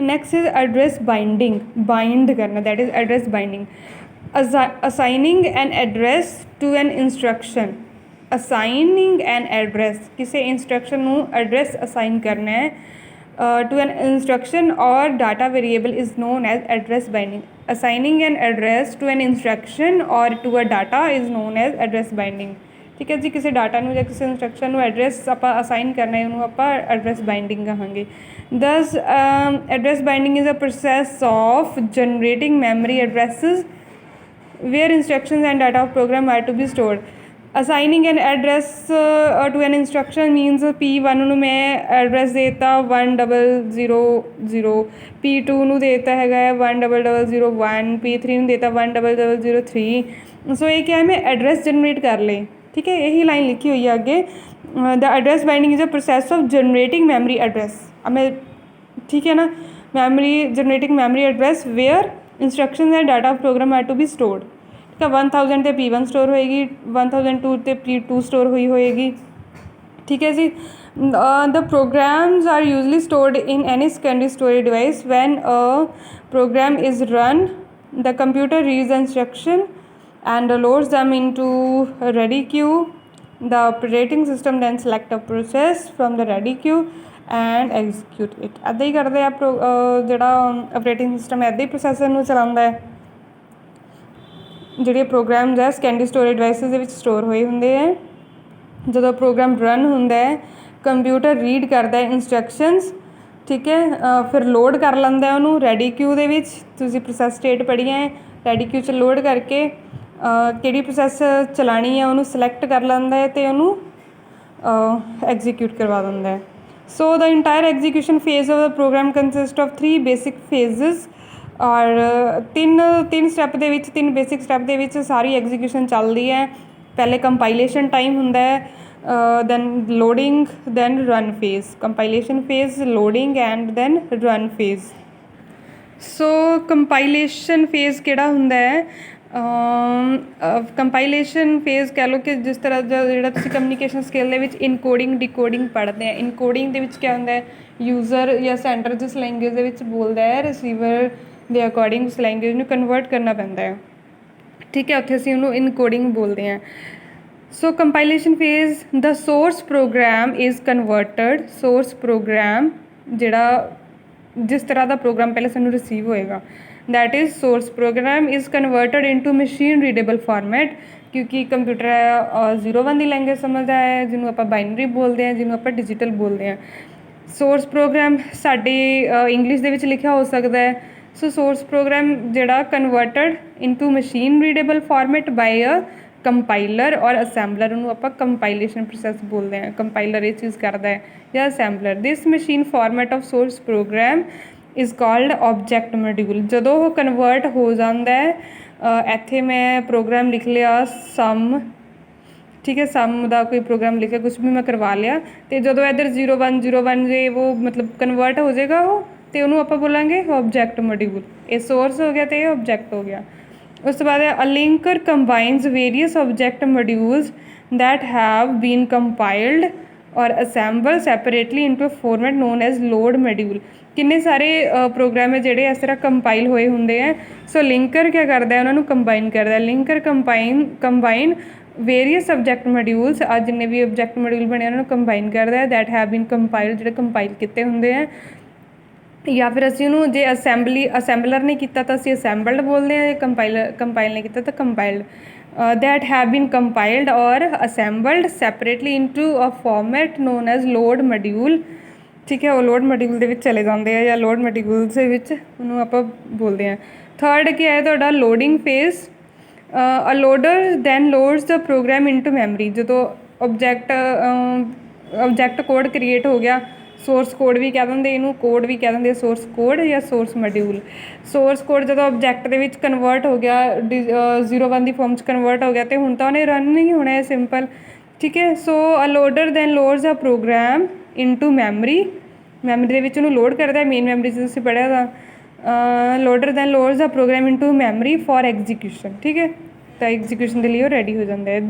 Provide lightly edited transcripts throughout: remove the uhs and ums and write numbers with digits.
Next is address binding, bind करना, that is address binding. Assigning an address to an instruction, assigning an address, किसी instruction नू address assign करना है to an instruction or data variable is known as address binding. Assigning an address to an instruction or to a data is known as address binding. ठीक है जी, किसी data नू या किसी इंस्ट्रक्शन नू एड्रेस आपां असाइन करना है, उन्होंने आपां एड्रेस बाइंडिंग कहांगे। दस address binding is a process of generating memory addresses where instructions and data of program are to be stored. Assigning an address to an instruction means P1 ਨੂੰ मैं address देता 1000, P2 ਨੂੰ देता है 10001, P3 ਨੂੰ देता 10003। सो ये क्या है, मैं एड्रैस जनरेट कर ले। ठीक है, यही लाइन लिखी हुई है आगे, the address binding is a process of generating memory address. अब मैं, ठीक है ना, memory generating memory address where instruction and data of program are to be stored. ठीक है, 1000 ਤੇ P1 स्टोर होएगी, 1002 ਤੇ P2 स्टोर हुई होएगी। ठीक है जी, the programs are usually stored in any secondary storage device. When a program is run the computer reads the instruction and loads them into a ready queue. The operating system then select a process from the ready queue and execute it. ਇੱਦਾਂ ਹੀ ਕਰਦੇ ਆ ਜਿਹੜਾ operating system ਇੱਦਾਂ ਹੀ processor ਨੂੰ ਚਲਾਉਂਦਾ ਹੈ। ਜਿਹੜੇ programs ਹੈ ਸੈਕੰਡਰੀ ਸਟੋਰੇਜ ਡਿਵਾਈਸਿਸ ਦੇ ਵਿੱਚ ਸਟੋਰ ਹੋਏ ਹੁੰਦੇ ਹੈ। ਜਦੋਂ ਪ੍ਰੋਗਰਾਮ ਰਨ ਹੁੰਦਾ ਹੈ, ਕੰਪਿਊਟਰ ਰੀਡ ਕਰਦਾ ਹੈ ਇੰਸਟਰਕਸ਼ਨਸ। ਠੀਕ ਹੈ, ਫਿਰ ਲੋਡ ਕਰ ਲੈਂਦਾ ਉਹਨੂੰ ਰੈਡੀ ਕਿਊ ਦੇ ਵਿੱਚ। ਤੁਸੀਂ ਪ੍ਰੋਸੈਸ ਸਟੇਟ ਪੜ੍ਹੀਆਂ ਹੈ, ਰੈਡੀ ਕਿਊ 'ਚ ਲੋਡ ਕਰਕੇ ਕਿਹੜੀ ਪ੍ਰੋਸੈਸ ਚਲਾਉਣੀ ਹੈ ਉਹਨੂੰ ਸਿਲੈਕਟ ਕਰ ਲੈਂਦਾ ਹੈ ਅਤੇ ਉਹਨੂੰ ਐਗਜ਼ੀਕਿਊਟ ਕਰਵਾ ਦਿੰਦਾ ਹੈ। So the entire execution phase of the program consist of 3 basic phases. ਔਰ ਤਿੰਨ ਸਟੈਪ ਦੇ ਵਿੱਚ, 3 ਬੇਸਿਕ ਸਟੈਪ ਦੇ ਵਿੱਚ ਸਾਰੀ ਐਗਜ਼ੀਕਿਊਸ਼ਨ ਚੱਲਦੀ ਹੈ। ਪਹਿਲੇ ਕੰਪਾਈਲੇਸ਼ਨ ਟਾਈਮ ਹੁੰਦਾ ਹੈ, then loading, then run phase. Compilation phase, loading and then run phase. So compilation phase ਕਿਹੜਾ ਹੁੰਦਾ ਹੈ, ਕੰਪਾਈਲੇਸ਼ਨ ਫੇਜ਼ ਕਹਿ ਲਓ ਕਿ ਜਿਸ ਤਰ੍ਹਾਂ ਦਾ ਜਿਹੜਾ ਤੁਸੀਂ ਕਮਿਊਨੀਕੇਸ਼ਨ ਸਕਿੱਲ ਦੇ ਵਿੱਚ ਇਨਕੋਡਿੰਗ ਡਿਕੋਡਿੰਗ ਪੜ੍ਹਦੇ ਆ। ਇਨਕੋਡਿੰਗ ਦੇ ਵਿੱਚ ਕਿਆ ਹੁੰਦਾ ਹੈ, ਯੂਜ਼ਰ ਜਾਂ ਸੈਂਡਰ ਜਿਸ ਲੈਂਗੁਏਜ ਦੇ ਵਿੱਚ ਬੋਲਦਾ ਹੈ, ਰਿਸੀਵਰ ਦੇ ਅਕੋਰਡਿੰਗ ਉਸ ਲੈਂਗੁਏਜ ਨੂੰ ਕਨਵਰਟ ਕਰਨਾ ਪੈਂਦਾ ਹੈ। ਠੀਕ ਹੈ, ਉੱਥੇ ਅਸੀਂ ਉਹਨੂੰ ਇਨਕੋਡਿੰਗ ਬੋਲਦੇ ਹਾਂ। So compilation phase, the source program is converted. Source program ਜਿਹੜਾ ਜਿਸ ਤਰ੍ਹਾਂ ਦਾ ਪ੍ਰੋਗਰਾਮ ਪਹਿਲੇ ਸਾਨੂੰ ਰਿਸੀਵ ਹੋਏਗਾ, that is source program is converted into machine readable format। ਕਿਉਂਕਿ ਕੰਪਿਊਟਰ 01 ਦੀ ਲੈਂਗੁਏਜ ਸਮਝਦਾ ਹੈ, ਜਿਹਨੂੰ ਆਪਾਂ ਬਾਈਨਰੀ ਬੋਲਦੇ ਹਾਂ, ਜਿਹਨੂੰ ਆਪਾਂ ਡਿਜੀਟਲ ਬੋਲਦੇ ਹਾਂ। ਸੋਰਸ ਪ੍ਰੋਗਰਾਮ ਸਾਡੇ ਇੰਗਲਿਸ਼ ਦੇ ਵਿੱਚ ਲਿਖਿਆ ਹੋ ਸਕਦਾ ਹੈ। ਸੋ ਸੋਰਸ ਪ੍ਰੋਗਰਾਮ ਜਿਹੜਾ converted into machine readable format ਬਾਈ ਅ ਕੰਪਾਈਲਰ ਔਰ ਅਸੈਂਬਲਰ, ਉਹਨੂੰ ਆਪਾਂ ਕੰਪਾਈਲੇਸ਼ਨ ਪ੍ਰੋਸੈਸ ਬੋਲਦੇ ਹਾਂ। ਕੰਪਾਈਲਰ ਇਹ ਚੀਜ਼ ਕਰਦਾ ਹੈ ਜਾਂ assembler. This machine format of source program is called object module. ਜਦੋਂ ਉਹ ਕਨਵਰਟ ਹੋ ਜਾਂਦਾ ਹੈ, ਇੱਥੇ ਮੈਂ ਪ੍ਰੋਗਰਾਮ ਲਿਖ ਲਿਆ ਸਮ। ਠੀਕ ਹੈ, ਸਮ ਦਾ ਕੋਈ ਪ੍ਰੋਗਰਾਮ ਲਿਖਿਆ, ਕੁਛ ਵੀ ਮੈਂ ਕਰਵਾ ਲਿਆ, ਅਤੇ ਜਦੋਂ ਇੱਧਰ 0101 ਜੇ ਉਹ ਮਤਲਬ ਕਨਵਰਟ ਹੋ ਜਾਏਗਾ ਉਹ, ਅਤੇ ਉਹਨੂੰ ਆਪਾਂ ਬੋਲਾਂਗੇ ਔਬਜੈਕਟ ਮੋਡਿਊਲ। ਇਹ ਸੋਰਸ ਹੋ ਗਿਆ ਅਤੇ ਇਹ ਔਬਜੈਕਟ ਹੋ ਗਿਆ। ਉਸ ਤੋਂ ਬਾਅਦ a linker combines various object modules that have been compiled or assembled separately into a format known as load module. ਕਿੰਨੇ ਸਾਰੇ ਪ੍ਰੋਗਰਾਮ ਹੈ ਜਿਹੜੇ ਇਸ ਤਰ੍ਹਾਂ ਕੰਪਾਈਲ ਹੋਏ ਹੁੰਦੇ ਹੈ। ਸੋ ਲਿੰਕਰ ਕਿਆ ਕਰਦਾ, ਉਹਨਾਂ ਨੂੰ ਕੰਬਾਈਨ ਕਰਦਾ। ਲਿੰਕਰ ਕੰਬਾਈਨ ਵੇਰੀਅਸ ਔਬਜੈਕਟ ਮੋਡਿਊਲਸ, ਅੱਜ ਜਿੰਨੇ ਵੀ ਔਬਜੈਕਟ ਮੋਡਿਊਲ ਬਣੇ ਉਹਨਾਂ ਨੂੰ ਕੰਬਾਈਨ ਕਰਦਾ। ਦੈਟ ਹੈਵ ਬੀਨ ਕੰਪਾਈਲਡ, ਜਿਹੜੇ ਕੰਪਾਈਲ ਕੀਤੇ ਹੁੰਦੇ ਹੈ। ਜਾਂ ਫਿਰ ਅਸੀਂ ਉਹਨੂੰ ਜੇ ਅਸੈਂਬਲਰ ਨੇ ਕੀਤਾ ਤਾਂ ਅਸੀਂ ਅਸੈਂਬਲਡ ਬੋਲਦੇ ਹਾਂ, ਜੇ ਕੰਪਾਈਲ ਨੇ ਕੀਤਾ ਤਾਂ ਕੰਪਾਈਲਡ। that have been compiled or assembled separately into a format known as load module। ਠੀਕ ਹੈ, ਉਹ ਲੋਡ ਮੋਡਿਊਲ ਦੇ ਵਿੱਚ ਚਲੇ ਜਾਂਦੇ ਆ ਜਾਂ ਲੋਡ ਮੋਡਿਊਲਸ ਦੇ ਵਿੱਚ ਉਹਨੂੰ ਆਪਾਂ ਬੋਲਦੇ ਹਾਂ। ਥਰਡ ਕੀ ਹੈ ਤੁਹਾਡਾ loading phase. A loader then loads the program into memory. ਜਦੋਂ ਔਬਜੈਕਟ ਕੋਡ ਕ੍ਰੀਏਟ ਹੋ ਗਿਆ, ਸੋਰਸ ਕੋਡ ਵੀ ਕਹਿ ਦਿੰਦੇ ਇਹਨੂੰ, ਕੋਡ ਵੀ ਕਹਿ ਦਿੰਦੇ ਸੋਰਸ ਕੋਡ ਜਾਂ ਸੋਰਸ ਮੋਡਿਊਲ। ਸੋਰਸ ਕੋਡ ਜਦੋਂ ਔਬਜੈਕਟ ਦੇ ਵਿੱਚ ਕਨਵਰਟ ਹੋ ਗਿਆ, 01 ਦੀ ਫੋਰਮ 'ਚ ਕਨਵਰਟ ਹੋ ਗਿਆ, ਅਤੇ ਹੁਣ ਤਾਂ ਉਹਨੇ ਰਨ ਨਹੀਂ ਹੋਣਾ ਹੈ, ਸਿੰਪਲ। ਠੀਕ ਹੈ, ਸੋ ਅ loader then loads the program into memory. Memory ਦੇ ਵਿੱਚ ਉਹਨੂੰ ਲੋਡ ਕਰਦਾ, ਮੇਨ ਮੈਮਰੀ 'ਚ ਤੁਸੀਂ ਪੜ੍ਹਿਆ ਤਾਂ। Loader then loads the program into memory for execution. ਠੀਕ ਹੈ, ਤਾਂ ਐਗਜ਼ੀਕਿਊਸ਼ਨ ਦੇ ਲਈ ਉਹ ਰੈਡੀ ਹੋ ਜਾਂਦਾ ਹੈ।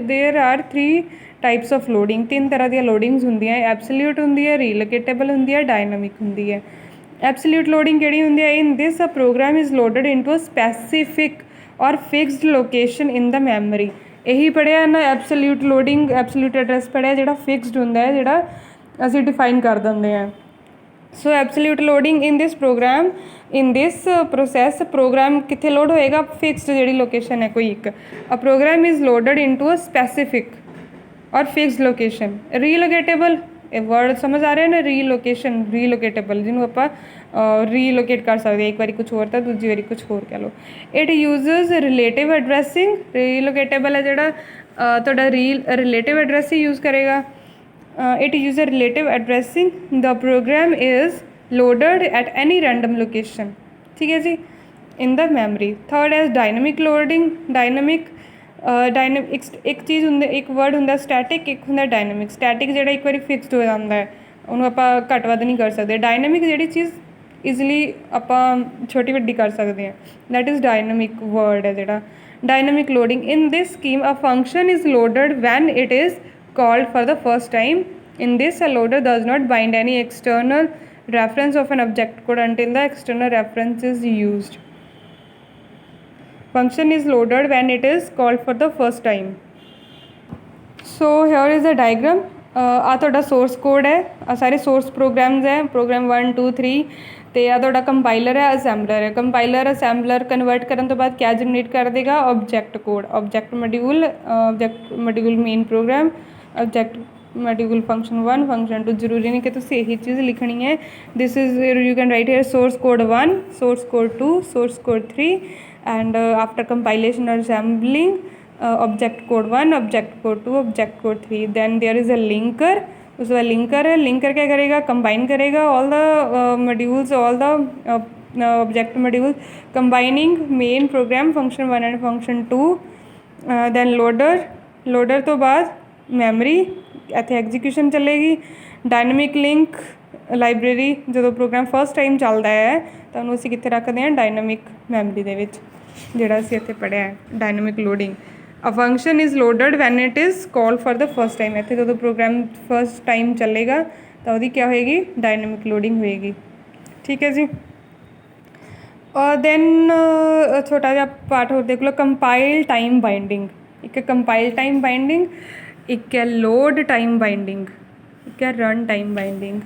There are 3 types of loading. 3 ਤਰ੍ਹਾਂ ਦੀਆਂ ਲੋਡਿੰਗਸ ਹੁੰਦੀਆਂ। ਐਬਸੋਲਿਊਟ ਹੁੰਦੀ ਹੈ, ਰੀਲੋਕੇਟੇਬਲ ਹੁੰਦੀ ਹੈ, ਡਾਇਨਾਮਿਕ ਹੁੰਦੀ ਹੈ। एब्सोल्यूट लोडिंग किहड़ी हुंदी है? In this a program is loaded into a specific or fixed location in the memory. यही पढ़िया ना एब्सोल्यूट लोडिंग, एब्सोल्यूट एड्रैस पढ़िया जिहड़ा फिक्सड हुंदा है, जिहड़ा ਅਸੀਂ डिफाइन कर दिंदे हैं। So absolute loading in this program, in this process program कित्थे लोड होएगा? फिक्सड जिहड़ी लोकेशन है कोई एक। A program is loaded into a specific or fixed location. Relocatable, ਇਹ वर्ड समझ आ रहा है ना? रीलोकेशन, रीलोकेटेबल ਜਿਹਨੂੰ ਆਪਾਂ ਰੀਲੋਕੇਟ ਕਰ ਸਕਦੇ ਹਾਂ, ਇੱਕ ਵਾਰੀ ਕੁਛ ਹੋਰ ਤਾਂ ਦੂਜੀ ਵਾਰੀ ਕੁਛ ਹੋਰ ਕਹਿ ਲਓ। It uses relative addressing. Relocatable ਹੈ ਜਿਹੜਾ ਤੁਹਾਡਾ ਰਿਲੇਟਿਵ ਐਡਰੈਸ ਹੀ ਯੂਜ਼ ਕਰੇਗਾ। it uses relative addressing. the program is loaded at any random location, ठीक है जी, in the memory. third is dynamic loading. dynamic एक चीज़ ਹੁੰਦੀ, ਇੱਕ वर्ड ਹੁੰਦਾ static, ਇੱਕ ਹੁੰਦਾ dynamic. static ਜਿਹੜਾ ਇੱਕ ਵਾਰੀ ਫਿਕਸਡ ਹੋ ਜਾਂਦਾ ਹੈ, ਉਹਨੂੰ ਆਪਾਂ ਘੱਟ ਵੱਧ ਨਹੀਂ ਕਰ ਸਕਦੇ। dynamic ਜਿਹੜੀ ਚੀਜ਼ ਈਜ਼ੀਲੀ ਆਪਾਂ ਛੋਟੀ ਵੱਡੀ ਕਰ ਸਕਦੇ ਹਾਂ, that is dynamic word ਹੈ ਜਿਹੜਾ। dynamic loading, in this scheme a function is loaded when it is called for the first time. In this, a loader does not bind any external reference of an object code until the external reference is used. Function is loaded when it is called for the first time. So here is a diagram. ਆ ਤੁਹਾਡਾ source code ਹੈ, ਆ ਸਾਰੇ source programs ਹੈ, programme 1 2 3, ਅਤੇ ਆ ਤੁਹਾਡਾ compiler ਹੈ, ਅਸੈਂਬਲਰ ਹੈ। ਕੰਪਾਈਲਰ ਅਸੈਂਬਲਰ ਕਨਵਰਟ ਕਰਨ ਤੋਂ ਬਾਅਦ ਕਿਆ ਜਨਰੇਟ ਕਰ ਦੇਗਾ? Object code, object module main program, object module function 1 function 2। ਜ਼ਰੂਰੀ ਨਹੀਂ ਕਿ ਤੁਸੀਂ ਇਹੀ ਚੀਜ਼ ਲਿਖਣੀ ਹੈ। This is you can write here source code 1, source code 2, source code 3, and after compilation or assembling object code 1, object code 2, object code 3, then there is a linker. उसके बाद लिंकर है, लिंकर क्या करेगा? कंबाइन करेगा all the modules, all the object modules, combining main program function 1 and function 2। Then loader, loader तो बाद memory, ਇੱਥੇ execution ਚੱਲੇਗੀ। ਡਾਇਨਾਮਿਕ ਲਿੰਕ ਲਾਇਬ੍ਰੇਰੀ, ਜਦੋਂ ਪ੍ਰੋਗਰਾਮ ਫਸਟ ਟਾਈਮ ਚੱਲਦਾ ਹੈ ਤਾਂ ਉਹਨੂੰ ਅਸੀਂ ਕਿੱਥੇ ਰੱਖਦੇ ਹਾਂ? ਡਾਇਨਾਮਿਕ ਮੈਮਰੀ ਦੇ ਵਿੱਚ, ਜਿਹੜਾ ਅਸੀਂ ਇੱਥੇ ਪੜ੍ਹਿਆ ਹੈ dynamic loading. A function is loaded when it is call for the first time. ਇੱਥੇ ਜਦੋਂ ਪ੍ਰੋਗਰਾਮ ਫਸਟ ਟਾਈਮ ਚੱਲੇਗਾ ਤਾਂ ਉਹਦੀ ਕਿਆ ਹੋਏਗੀ? ਡਾਇਨਾਮਿਕ ਲੋਡਿੰਗ ਹੋਏਗੀ, ਠੀਕ ਹੈ ਜੀ। ਔਰ ਦੈਨ ਛੋਟਾ ਜਿਹਾ ਪਾਰਟ ਹੋਰ ਦੇਖ ਲਓ, ਕੰਪਾਈਲ ਟਾਈਮ ਬਾਈਂਡਿੰਗ। ਇੱਕ ਕੰਪਾਈਲ ਟਾਈਮ ਬਾਈਂਡਿੰਗ, ਇੱਕ ਹੈ ਲੋਡ ਟਾਈਮ ਬਾਈਂਡਿੰਗ, ਇੱਕ ਹੈ ਰਨ ਟਾਈਮ ਬਾਈਂਡਿੰਗ।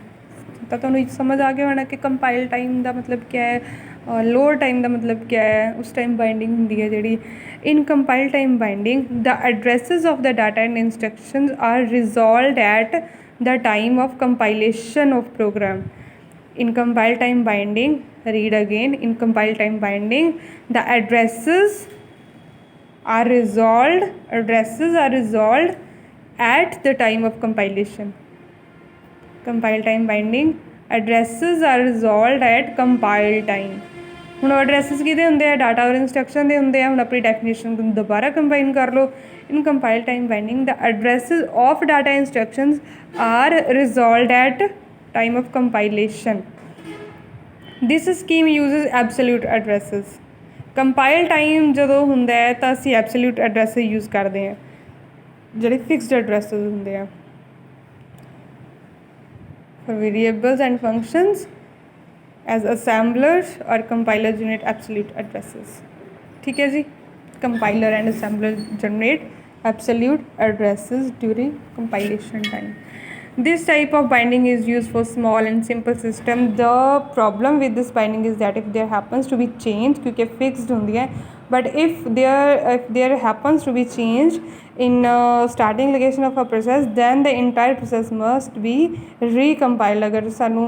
ਤਾਂ ਤੁਹਾਨੂੰ ਸਮਝ ਆ ਗਿਆ ਹੋਣਾ ਕਿ ਕੰਪਾਈਲ ਟਾਈਮ ਦਾ ਮਤਲਬ ਕਿਆ ਹੈ, ਲੋਡ ਟਾਈਮ ਦਾ ਮਤਲਬ ਕਿਆ ਹੈ। ਉਸ ਟਾਈਮ ਬਾਈਂਡਿੰਗ ਹੁੰਦੀ ਹੈ ਜਿਹੜੀ। In compile time binding the addresses of the data and instructions are resolved at the time of compilation of program. in compile time binding, read again, in compile time binding the addresses are resolved at the time of compilation. compile time binding, addresses are resolved at compile time। ਹੁਣ ਐਡਰੈਸਿਸ ਕਿਹਦੇ ਹੁੰਦੇ ਆ? Data ਔਰ instruction ਦੇ ਹੁੰਦੇ ਆ। ਹੁਣ ਆਪਣੀ ਡੈਫੀਨੇਸ਼ਨ ਨੂੰ ਦੁਬਾਰਾ ਕੰਬਾਈਨ ਕਰ ਲਓ। In compile time binding the addresses of data instructions are resolved at time of compilation. this scheme uses absolute addresses. compile time ਜਦੋਂ ਹੁੰਦਾ ਹੈ ਤਾਂ ਅਸੀਂ absolute address ਯੂਜ਼ ਕਰਦੇ ਹਾਂ, ਜਿਹੜੇ ਫਿਕਸਡ addresses ਹੁੰਦੇ ਆ। for variables and functions as assemblers or compilers generate absolute addresses, ठीक है जी। compiler and assembler generate absolute addresses during compilation time. This type of binding is used for small and simple system. The problem with this binding is that if there happens to be change, क्योंकि fixed होती है, but if there happens to be change in starting location of a process, then the entire process must be recompiled। अगर सानू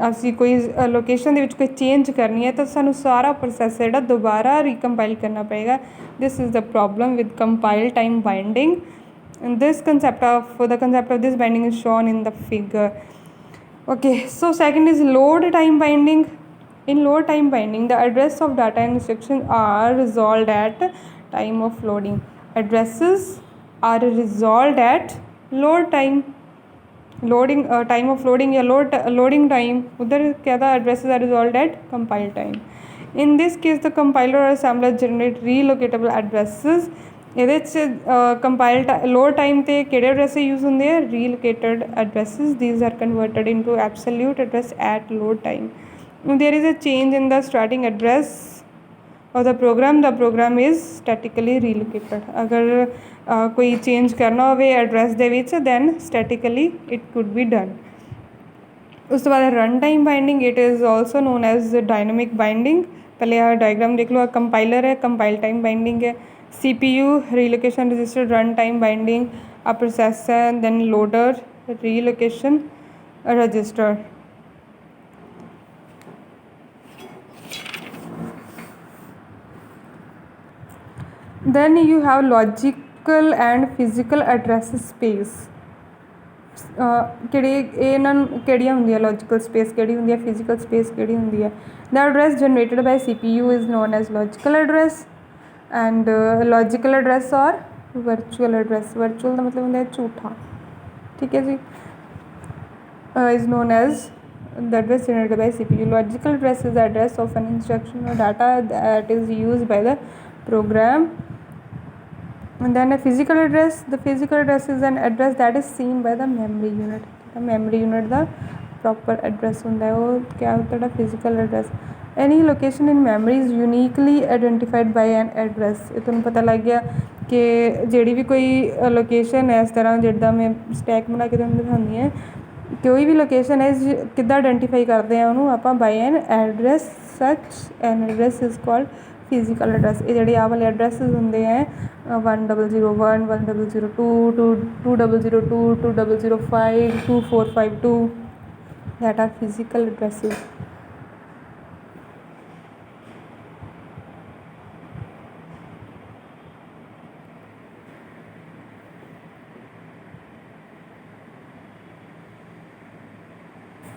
ਅਸੀਂ ਕੋਈ location ਦੇ ਵਿੱਚ ਕੋਈ ਚੇਂਜ ਕਰਨੀ ਹੈ ਤਾਂ ਸਾਨੂੰ ਸਾਰਾ ਪ੍ਰੋਸੈਸ ਜਿਹੜਾ ਦੁਬਾਰਾ ਰੀਕੰਪਾਈਲ ਕਰਨਾ ਪਏਗਾ। This is the problem with compile time binding. And the concept of this binding is shown in the figure. Okay, so second is load time binding. In load time binding, the address of data and instructions are resolved at time of loading. Addresses are resolved at load time, loading time of loading या loading time। उधर क्या था? addresses are resolved at compile time. In this case, the compiler or assembler generate relocatable addresses ਇਹਦੇ 'ਚ compile load time 'ਤੇ ਕਿਹੜੇ address use ਹੁੰਦੇ ਆ, relocated addresses, these are converted into absolute address at load time. There is a change in the starting address of the program is statically relocated। अगर कोई change करना होवे address दे which then statically it could be done। उस तो बाद run time binding, it is also known as dynamic binding. पहले आ डायग्राम देख लो, कंपाइलर है, कंपाइल टाइम बाइंडिंग है, CPU relocation register, run time binding, आ प्रोसेस है, then loader relocation register. then you have logical and physical address space। ਕਿਹੜੀ ਇਹਨਾਂ ਨੂੰ ਕਿਹੜੀਆਂ ਹੁੰਦੀਆਂ, ਲੌਜੀਕਲ ਸਪੇਸ ਕਿਹੜੀ ਹੁੰਦੀ ਹੈ, ਫਿਜ਼ੀਕਲ ਸਪੇਸ ਕਿਹੜੀ ਹੁੰਦੀ ਹੈ। The address generated by CPU is known as logical address and logical address or virtual address. Virtual ਦਾ ਮਤਲਬ ਹੁੰਦਾ ਹੈ ਝੂਠਾ, ਠੀਕ ਹੈ ਜੀ। Is known as the address generated by CPU। Logical address is the address of an instruction or data that is used by the program। And then a physical address, the physical address is an address that is seen by the memory unit। the memory unit the proper address ਹੁੰਦਾ ਹੈ, ਉਹ क्या होता है physical address। any location in memory is uniquely identified by an address। ਇਹ ਤੁਹਾਨੂੰ ਪਤਾ ਲੱਗ ਗਿਆ ਕਿ ਜਿਹੜੀ ਵੀ ਕੋਈ ਲੋਕੇਸ਼ਨ ਹੈ, ਇਸ ਤਰ੍ਹਾਂ ਜਿੱਦਾਂ ਮੈਂ ਸਟੈਕ ਬਣਾ ਕੇ ਤੁਹਾਨੂੰ ਦਿਖਾਉਂਦੀ ਹਾਂ, ਕੋਈ ਵੀ ਲੋਕੇਸ਼ਨ ਹੈ ਕਿੱਦਾਂ ਆਈਡੈਂਟੀਫਾਈ ਕਰਦੇ ਆ ਉਹਨੂੰ ਆਪਾਂ, ਬਾਈ an address. Such an address is called physical address. ਇਹ ਜਿਹੜੇ ਆਹ ਵਾਲੇ ਐਡਰੈਸਿਸ ਹੁੰਦੇ ਹੈ 1001, 1002, 2002, 2005, 2452, that are physical addresses।